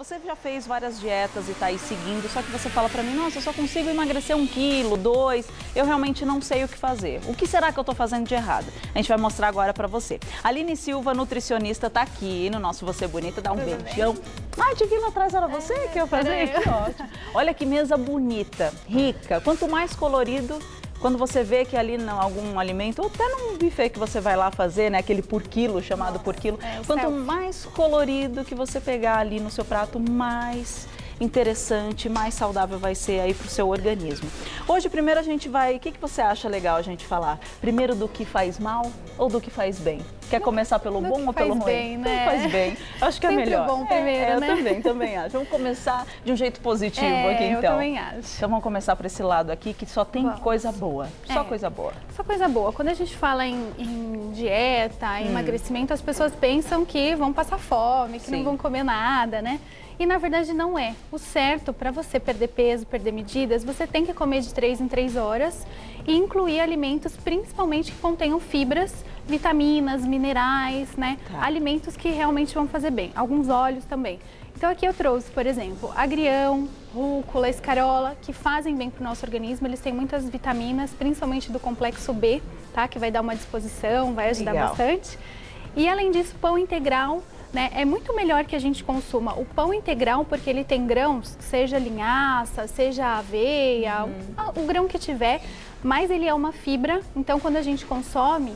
Você já fez várias dietas e está aí seguindo, só que você fala para mim, nossa, eu só consigo emagrecer 1 quilo, 2, eu realmente não sei o que fazer. O que será que eu estou fazendo de errado? A gente vai mostrar agora para você. Aline Silva, nutricionista, está aqui no nosso Você Bonita, dá um beijão. Ah, te vi lá atrás, era você que eu fazia? Que ótimo. Olha que mesa bonita, rica, quanto mais colorido. Quando você vê que ali não algum alimento, ou até num buffet que você vai lá fazer, né, aquele por quilo, chamado por quilo, quanto mais colorido que você pegar ali no seu prato, mais interessante, mais saudável vai ser aí pro seu organismo. Hoje, primeiro a gente vai, o que você acha legal a gente falar? Primeiro do que faz mal ou do que faz bem? Quer começar pelo bom ou pelo ruim? Bem, né? Faz bem, acho que é sempre melhor. Bom primeiro, né? Eu também acho. Vamos começar de um jeito positivo aqui, então. Eu também acho. Então vamos começar por esse lado aqui, que só tem coisa boa, só coisa boa. Só coisa boa. Quando a gente fala em dieta, em emagrecimento, as pessoas pensam que vão passar fome, que não vão comer nada, né? E na verdade não é. O certo para você perder peso, perder medidas, você tem que comer de 3 em 3 horas e incluir alimentos principalmente que contenham fibras, vitaminas, minerais, né? Alimentos que realmente vão fazer bem. Alguns óleos também. Então aqui eu trouxe, por exemplo, agrião, rúcula, escarola, que fazem bem para o nosso organismo. Eles têm muitas vitaminas, principalmente do complexo B, tá? Que vai dar uma disposição, vai ajudar bastante. E além disso, pão integral, né? É muito melhor que a gente consuma o pão integral porque ele tem grãos, seja linhaça, seja aveia, o grão que tiver, mas ele é uma fibra, então quando a gente consome,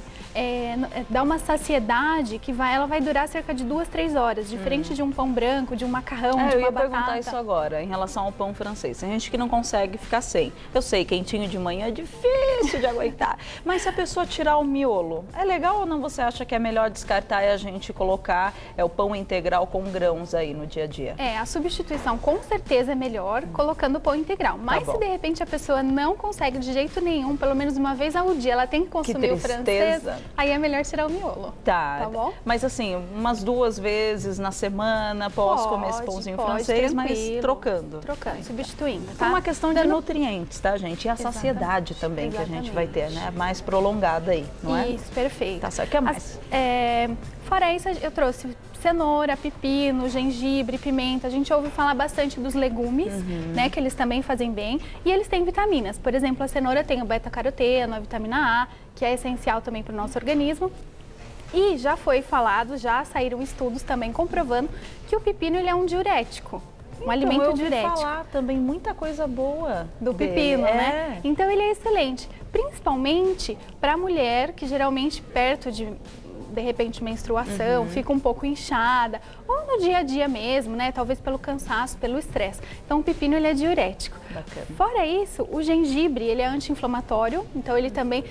dá uma saciedade que ela vai durar cerca de 2, 3 horas, diferente de um pão branco, de um macarrão, de uma batata. Eu ia perguntar isso agora, em relação ao pão francês. Tem gente que não consegue ficar sem. Eu sei, quentinho de manhã é difícil de aguentar, mas se a pessoa tirar o miolo, é legal ou não? Você acha que é melhor descartar e a gente colocar o pão integral com grãos aí no dia a dia? A substituição com certeza é melhor colocando o pão integral, mas se de repente a pessoa não consegue de jeito nenhum, pelo menos uma vez ao dia, ela tem que consumir o francês, aí é melhor tirar o miolo. Tá bom? Mas assim, umas 2 vezes na semana, posso comer esse pãozinho francês, mas trocando. Substituindo, tá? É uma questão de nutrientes, tá, gente? E a saciedade também que a gente vai ter, né? Mais prolongada aí, não é? Isso, perfeito. Tá certo, o que mais? Fora isso, eu trouxe cenoura, pepino, gengibre, pimenta. A gente ouve falar bastante dos legumes, né, que eles também fazem bem. E eles têm vitaminas. Por exemplo, a cenoura tem o beta-caroteno, a vitamina A, que é essencial também para o nosso organismo. E já foi falado, já saíram estudos também comprovando que o pepino ele é um diurético. Um alimento diurético. Eu ouvi falar também muita coisa boa do pepino, né? Então ele é excelente, principalmente para a mulher que geralmente perto de repente menstruação, fica um pouco inchada, ou no dia a dia mesmo, né? Talvez pelo cansaço, pelo estresse. Então o pepino ele é diurético. Bacana. Fora isso, o gengibre ele é anti-inflamatório, então ele também,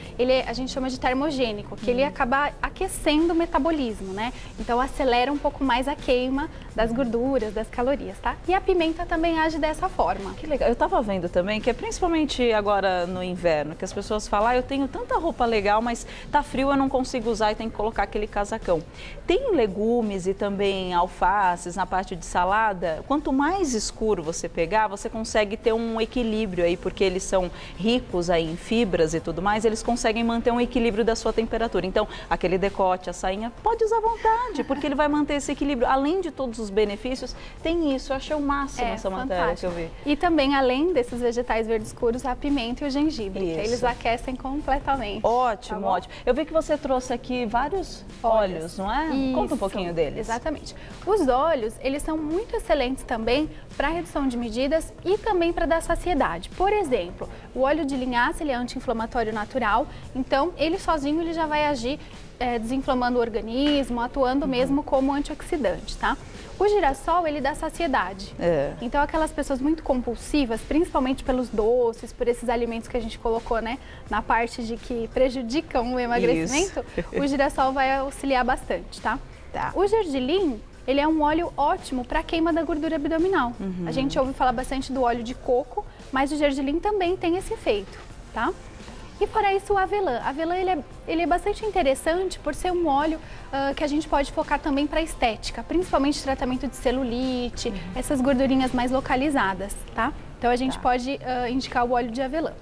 a gente chama de termogênico, que ele acaba aquecendo o metabolismo, né? Então acelera um pouco mais a queima das gorduras, das calorias, tá? E a pimenta também age dessa forma. Que legal. Eu tava vendo também que é principalmente agora no inverno, que as pessoas falam, eu tenho tanta roupa legal, mas tá frio, eu não consigo usar e tenho que colocar aquele casacão. Tem legumes e também alfaces na parte de salada. Quanto mais escuro você pegar, você consegue ter um equilíbrio aí, porque eles são ricos aí em fibras e tudo mais, eles conseguem manter um equilíbrio da sua temperatura. Então, aquele decote, a sainha, pode usar à vontade, porque ele vai manter esse equilíbrio. Além de todos os benefícios, tem isso. Eu achei o máximo essa matéria que eu vi. E também, além desses vegetais verdes escuros, a pimenta e o gengibre, que eles aquecem completamente. Ótimo, tá ótimo. Eu vi que você trouxe aqui vários óleos, não é? Isso, conta um pouquinho deles. Exatamente. Os óleos, eles são muito excelentes também para redução de medidas e também para dar saciedade. Por exemplo, o óleo de linhaça, ele é anti-inflamatório natural, então ele sozinho ele já vai agir desinflamando o organismo, atuando mesmo como antioxidante, tá? O girassol, ele dá saciedade. Então, aquelas pessoas muito compulsivas, principalmente pelos doces, por esses alimentos que a gente colocou, né, na parte de que prejudicam o emagrecimento, o girassol vai auxiliar bastante, tá? O gergelim, ele é um óleo ótimo para queima da gordura abdominal. A gente ouve falar bastante do óleo de coco, mas o gergelim também tem esse efeito, tá? E fora isso, o avelã. A avelã ele é bastante interessante por ser um óleo que a gente pode focar também para estética, principalmente tratamento de celulite, essas gordurinhas mais localizadas, tá? Então a gente pode indicar o óleo de avelã.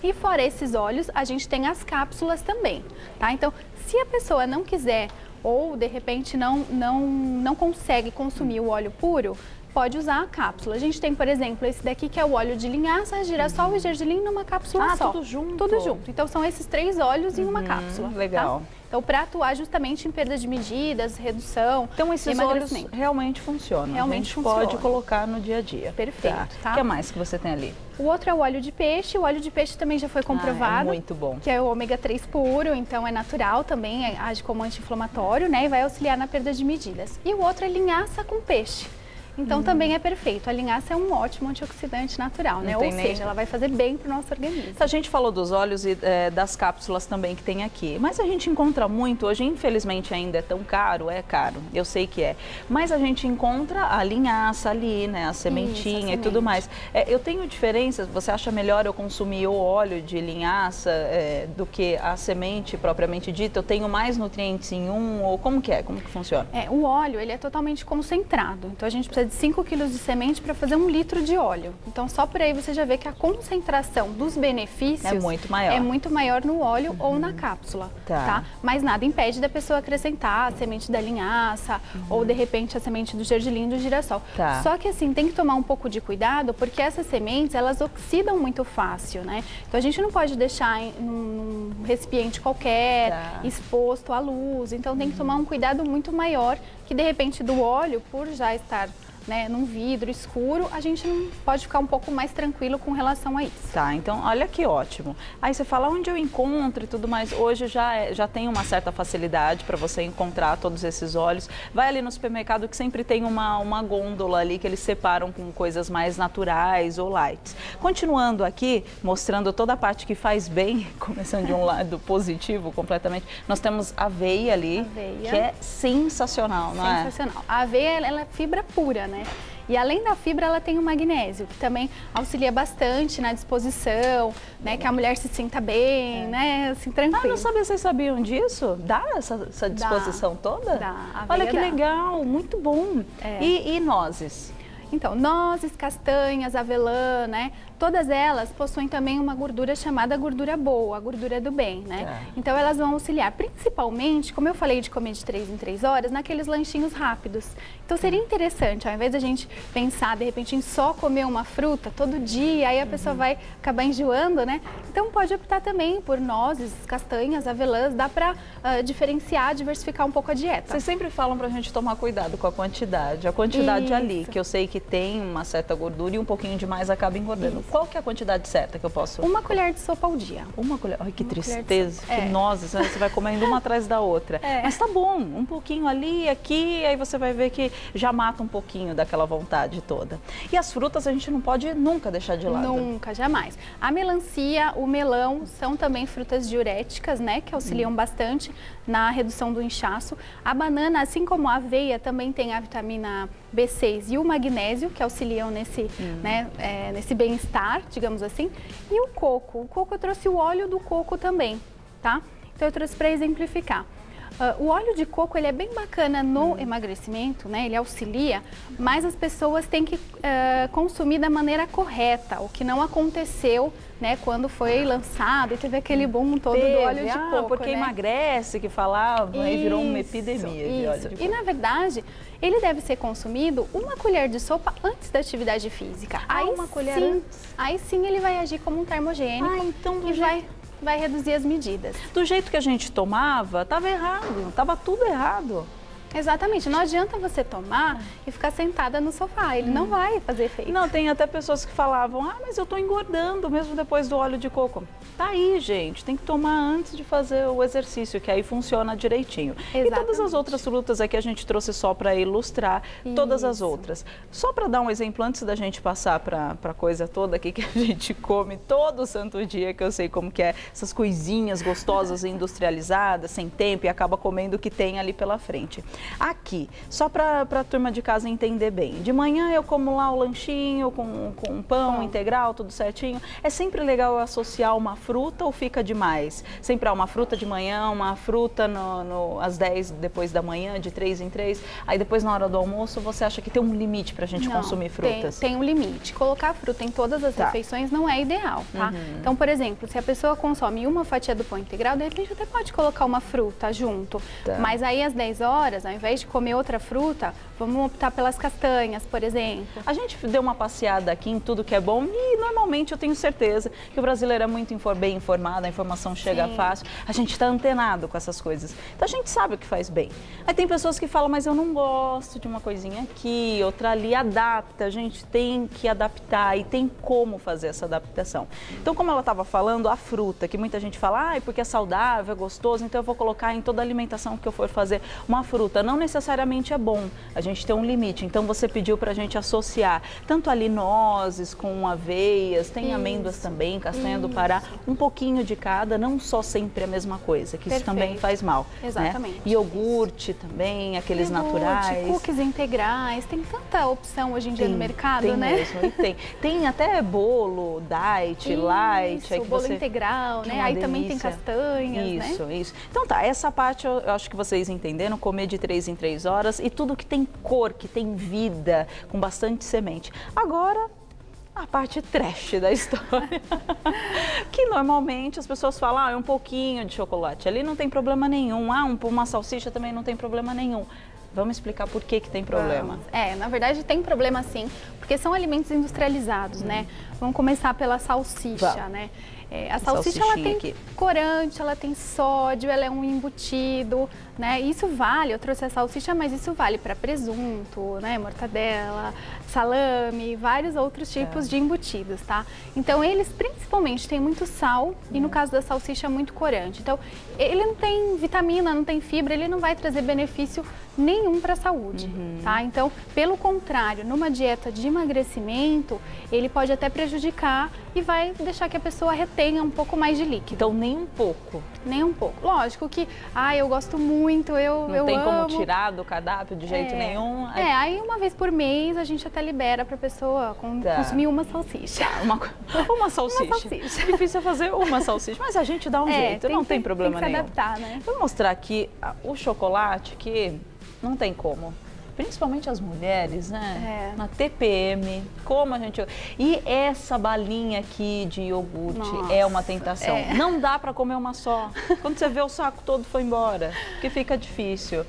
E fora esses óleos, a gente tem as cápsulas também, tá? Então, se a pessoa não quiser ou de repente não consegue consumir o óleo puro, pode usar a cápsula. A gente tem, por exemplo, esse daqui que é o óleo de linhaça, girassol e gergelim numa cápsula só. Tudo junto? Tudo junto. Então são esses 3 óleos em uma cápsula. Legal. Tá? Então, para atuar justamente em perda de medidas, redução, então esses óleos realmente funcionam. Realmente funciona. Pode colocar no dia a dia. Perfeito. Tá? O que mais que você tem ali? O outro é o óleo de peixe. O óleo de peixe também já foi comprovado. É muito bom. Que é o ômega 3 puro, então é natural também, age como anti-inflamatório, né? E vai auxiliar na perda de medidas. E o outro é linhaça com peixe. Então também é perfeito. A linhaça é um ótimo antioxidante natural, né? Ou seja, ela vai fazer bem para o nosso organismo. A gente falou dos óleos e das cápsulas também que tem aqui. Mas a gente encontra muito, hoje infelizmente ainda é tão caro, eu sei que é. Mas a gente encontra a linhaça ali, né? A sementinha e tudo mais. Eu tenho diferenças, você acha melhor eu consumir o óleo de linhaça do que a semente propriamente dita? Eu tenho mais nutrientes em um ou como que é? Como que funciona? O óleo, ele é totalmente concentrado. Então a gente precisa de 5 kg de semente para fazer 1 litro de óleo. Então, só por aí você já vê que a concentração dos benefícios é muito maior no óleo ou na cápsula, tá? Mas nada impede da pessoa acrescentar a semente da linhaça ou, de repente, a semente do gergelim, do girassol. Só que, assim, tem que tomar um pouco de cuidado porque essas sementes, elas oxidam muito fácil, né? Então, a gente não pode deixar em um recipiente qualquer, exposto à luz. Então, tem que tomar um cuidado muito maior que, de repente, do óleo, por já estar num vidro escuro, a gente não pode ficar um pouco mais tranquilo com relação a isso. Então olha que ótimo. Aí você fala onde eu encontro e tudo mais. Hoje já tem uma certa facilidade para você encontrar todos esses óleos. Vai ali no supermercado que sempre tem uma gôndola ali que eles separam com coisas mais naturais ou light. Continuando aqui, mostrando toda a parte que faz bem, começando de um lado positivo completamente, nós temos aveia ali, que é sensacional, não é? Sensacional. A aveia, ela é fibra pura, né? E além da fibra, ela tem o magnésio, que também auxilia bastante na disposição, né? Que a mulher se sinta bem, né? Assim, tranquila. Não sabia, vocês sabiam disso? Dá essa disposição toda? Dá. Olha que legal, muito bom. E nozes? Então, nozes, castanhas, avelã, né? Todas elas possuem também uma gordura chamada gordura boa, a gordura do bem, né? Então, elas vão auxiliar, principalmente, como eu falei de comer de 3 em 3 horas, naqueles lanchinhos rápidos. Então, seria interessante, ao invés da gente pensar, de repente, em só comer uma fruta todo dia, aí a pessoa vai acabar enjoando, né? Então, pode optar também por nozes, castanhas, avelãs, dá pra diferenciar, diversificar um pouco a dieta. Vocês sempre falam pra gente tomar cuidado com a quantidade ali, que eu sei que tem uma certa gordura e um pouquinho demais acaba engordando. Qual que é a quantidade certa que eu posso? 1 colher de sopa ao dia. 1 colher? Ai, que tristeza, que nozes, você vai comendo uma atrás da outra. Mas tá bom, um pouquinho ali, aqui, aí você vai ver que já mata um pouquinho daquela vontade toda. E as frutas a gente não pode nunca deixar de lado. Nunca, jamais. A melancia, o melão são também frutas diuréticas, né, que auxiliam bastante na redução do inchaço. A banana, assim como a aveia, também tem a vitamina B6 e o magnésio, que auxiliam nesse, nesse bem-estar, digamos assim. E o coco eu trouxe o óleo do coco também, tá? Então eu trouxe para exemplificar. O óleo de coco, ele é bem bacana no emagrecimento, né? Ele auxilia, mas as pessoas têm que consumir da maneira correta, o que não aconteceu, né, quando foi lançado e teve aquele boom todo do óleo de coco, porque emagrece, que falava, aí virou uma epidemia de óleo de coco. E na verdade, ele deve ser consumido 1 colher de sopa antes da atividade física. Aí 1 colher antes? Aí sim ele vai agir como um termogênico então vai reduzir as medidas. Do jeito que a gente tomava, estava errado, estava tudo errado. Exatamente, não adianta você tomar e ficar sentada no sofá, ele não vai fazer efeito. Não, tem até pessoas que falavam, mas eu estou engordando mesmo depois do óleo de coco. Tá aí, gente, tem que tomar antes de fazer o exercício, que aí funciona direitinho. Exatamente. E todas as outras frutas aqui a gente trouxe só para ilustrar, todas as outras. Só para dar um exemplo, antes da gente passar para a coisa toda aqui que a gente come todo santo dia, que eu sei como que é, essas coisinhas gostosas e industrializadas, sem tempo, e acaba comendo o que tem ali pela frente. Aqui, só para a turma de casa entender bem, de manhã eu como lá o lanchinho com pão integral, tudo certinho. É sempre legal eu associar uma fruta ou fica demais? Sempre há uma fruta de manhã, uma fruta às 10 depois da manhã, de 3 em 3, aí depois na hora do almoço você acha que tem um limite para a gente consumir frutas? Tem um limite. Colocar fruta em todas as refeições não é ideal, tá? Então, por exemplo, se a pessoa consome uma fatia do pão integral, de repente até pode colocar uma fruta junto, mas aí às 10 horas, ao invés de comer outra fruta, vamos optar pelas castanhas, por exemplo. A gente deu uma passeada aqui em tudo que é bom e normalmente eu tenho certeza que o brasileiro é muito bem informado, a informação chega fácil, a gente está antenado com essas coisas. Então a gente sabe o que faz bem. Aí tem pessoas que falam, mas eu não gosto de uma coisinha aqui, outra ali, adapta, a gente tem que adaptar e tem como fazer essa adaptação. Então, como ela estava falando, a fruta, que muita gente fala, porque é saudável, é gostoso, então eu vou colocar em toda a alimentação que eu for fazer uma fruta. Não necessariamente é bom, a gente tem um limite. Então, você pediu para a gente associar tanto ali nozes com aveias, tem amêndoas também, castanha do Pará, um pouquinho de cada, não só sempre a mesma coisa, que isso também faz mal. Exatamente. Né? Iogurte também, aqueles naturais. Cookies integrais, tem tanta opção hoje em dia no mercado, tem né? Mesmo, e tem até bolo, diet, light. Aí que bolo integral, né? Aí também tem castanhas, Isso. Então tá, essa parte eu acho que vocês entenderam, comer de 3 em 3 horas e tudo que tem cor, que tem vida, com bastante semente. Agora, a parte trash da história, que normalmente as pessoas falam, é um pouquinho de chocolate, ali não tem problema nenhum, uma salsicha também não tem problema nenhum. Vamos explicar por que tem problema. Na verdade tem problema sim, porque são alimentos industrializados, né? Vamos começar pela salsicha, né? A salsicha ela tem corante, ela tem sódio, ela é um embutido, né? Isso vale, eu trouxe a salsicha, mas isso vale para presunto, né? Mortadela, salame, vários outros tipos de embutidos, tá? Então eles principalmente têm muito sal e no caso da salsicha muito corante. Então ele não tem vitamina, não tem fibra, ele não vai trazer benefício nenhum para a saúde, tá? Então, pelo contrário, numa dieta de emagrecimento, ele pode até prejudicar e vai deixar que a pessoa retenha um pouco mais de líquido. Então, nem um pouco? Nem um pouco. Lógico que, eu gosto muito, eu amo. Não tem como tirar do cardápio de jeito nenhum? Aí uma vez por mês a gente até libera para a pessoa consumir uma salsicha. Uma salsicha. Uma salsicha. Difícil fazer uma salsicha, mas a gente dá um jeito, não tem problema nenhum. Tem que se adaptar, né? Vou mostrar aqui o chocolate que não tem como. Principalmente as mulheres, né? Na TPM, como a gente... E essa balinha aqui de iogurte é uma tentação. Não dá para comer uma só. Quando você vê o saco todo foi embora, porque fica difícil.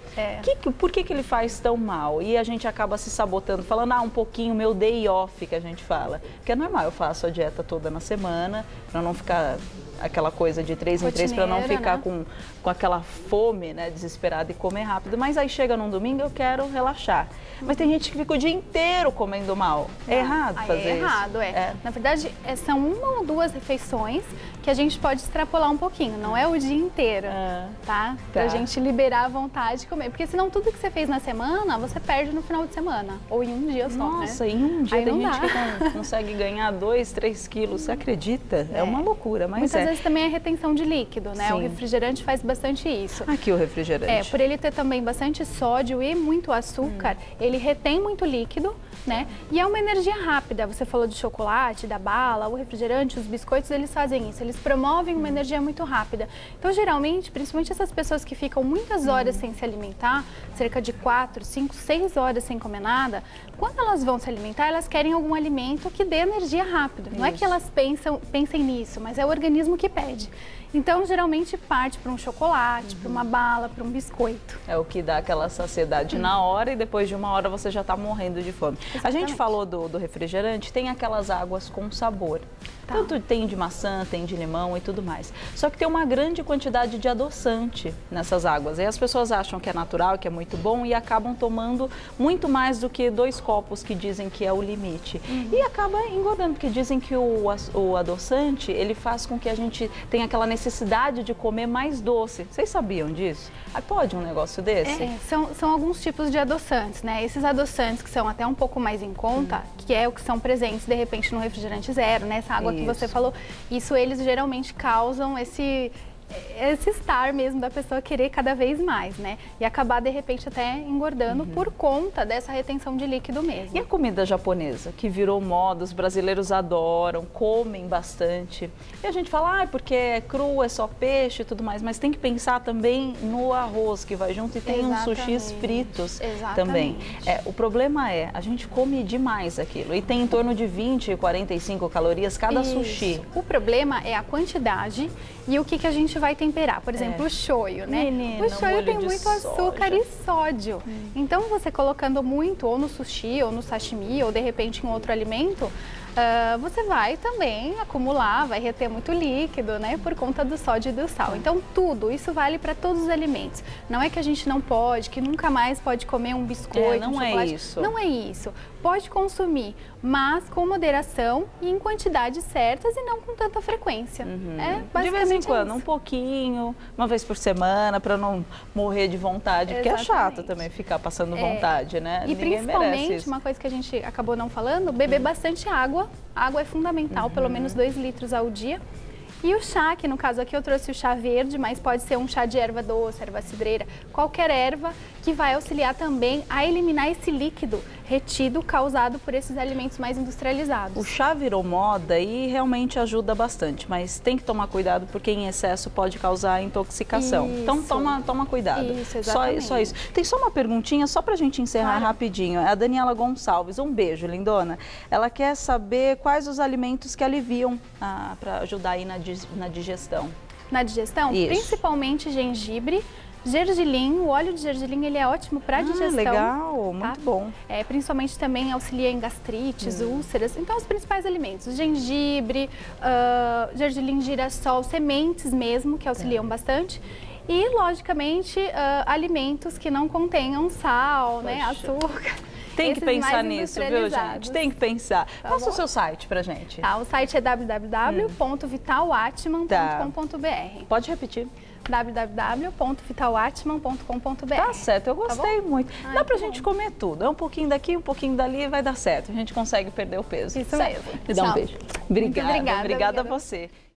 Por que ele faz tão mal? E a gente acaba se sabotando, falando, um pouquinho, meu day off, que a gente fala. Porque é normal, eu faço a dieta toda na semana, para não ficar... aquela coisa de 3 em 3 para não ficar com aquela fome, né, desesperada e comer rápido. Mas aí chega num domingo, eu quero relaxar. Mas tem gente que fica o dia inteiro comendo mal. É errado fazer isso? É errado, Na verdade, são 1 ou 2 refeições que a gente pode extrapolar um pouquinho. Não é o dia inteiro, tá? Pra gente liberar a vontade de comer. Porque senão tudo que você fez na semana, você perde no final de semana. Ou em um dia só, Nossa, em um dia tem gente que consegue ganhar 2, 3 quilos. Você acredita? É uma loucura, mas muitas vezes também é retenção de líquido, né? O refrigerante faz bastante isso. Aqui o refrigerante. Por ele ter também bastante sódio e muito açúcar, ele retém muito líquido, né? E é uma energia rápida. Você falou de chocolate, da bala, o refrigerante, os biscoitos, eles fazem isso. Eles promovem uma energia muito rápida. Então, geralmente, principalmente essas pessoas que ficam muitas horas sem se alimentar, cerca de 4, 5, 6 horas sem comer nada, quando elas vão se alimentar, elas querem algum alimento que dê energia rápido. Não é que elas pensem nisso, mas é o organismo que pede. Então, geralmente parte para um chocolate, para uma bala, para um biscoito. É o que dá aquela saciedade na hora e depois de 1 hora você já está morrendo de fome. Exatamente. A gente falou do refrigerante, tem aquelas águas com sabor. Tanto tem de maçã, tem de limão e tudo mais. Só que tem uma grande quantidade de adoçante nessas águas. E as pessoas acham que é natural, que é muito bom e acabam tomando muito mais do que 2 copos que dizem que é o limite. E acaba engordando, porque dizem que o adoçante, ele faz com que a gente tenha aquela necessidade de comer mais doce. Vocês sabiam disso? Pode um negócio desse? São alguns tipos de adoçantes, né? Esses adoçantes que são até um pouco mais em conta, que é o que são presentes, de repente, no refrigerante zero, né? Essa água que você falou, isso eles geralmente causam esse estar mesmo da pessoa querer cada vez mais, né? E acabar, de repente, até engordando por conta dessa retenção de líquido mesmo. E a comida japonesa, que virou moda, os brasileiros adoram, comem bastante. E a gente fala, porque é cru, é só peixe e tudo mais, mas tem que pensar também no arroz que vai junto e tem uns sushis fritos também. O problema a gente come demais aquilo e tem em torno de 20 e 45 calorias cada sushi. O problema é a quantidade e o que a gente gente vai temperar? Por exemplo, o shoyu, né? Menina, o shoyu tem muito soja. açúcar e sódio. Então, você colocando muito ou no sushi, ou no sashimi, ou de repente em outro alimento, você vai também acumular, vai reter muito líquido, né? Por conta do sódio e do sal. Então, tudo, isso vale para todos os alimentos. Não é que a gente não pode, que nunca mais pode comer um biscoito, não um é chocolate. isso. Não é isso. Pode consumir, mas com moderação e em quantidades certas e não com tanta frequência. De vez em quando, um pouquinho, uma vez por semana, para não morrer de vontade, porque é chato também ficar passando vontade, né? E Ninguém principalmente, merece isso. uma coisa que a gente acabou não falando, beber bastante água. Água é fundamental, pelo menos 2 litros ao dia. E o chá, que no caso aqui eu trouxe o chá verde, mas pode ser um chá de erva doce, erva cidreira, qualquer erva que vai auxiliar também a eliminar esse líquido retido causado por esses alimentos mais industrializados. O chá virou moda e realmente ajuda bastante, mas tem que tomar cuidado porque em excesso pode causar intoxicação. Isso. Então toma cuidado. Isso, exatamente. Só isso. Tem só uma perguntinha, só pra gente encerrar rapidinho. É a Daniela Gonçalves, um beijo, lindona. Ela quer saber quais os alimentos que aliviam para ajudar aí na digestão. Na digestão? Isso. Principalmente gengibre, gergelim. O óleo de gergelim ele é ótimo para digestão. Legal, muito bom. Principalmente também auxilia em gastrites, úlceras. Então, os principais alimentos: gengibre, gergelim, girassol, sementes mesmo, que auxiliam bastante. E, logicamente, alimentos que não contenham sal, né, açúcar. Tem que pensar nisso, viu, gente? Tem que pensar. Passa o seu site pra gente. O site é www.vitalatman.com.br. Pode repetir. www.vitalatman.com.br. Tá certo, eu gostei muito. Dá pra gente comer tudo. É um pouquinho daqui, um pouquinho dali e vai dar certo. A gente consegue perder o peso. Isso mesmo. Me dá um beijo. Obrigada a você.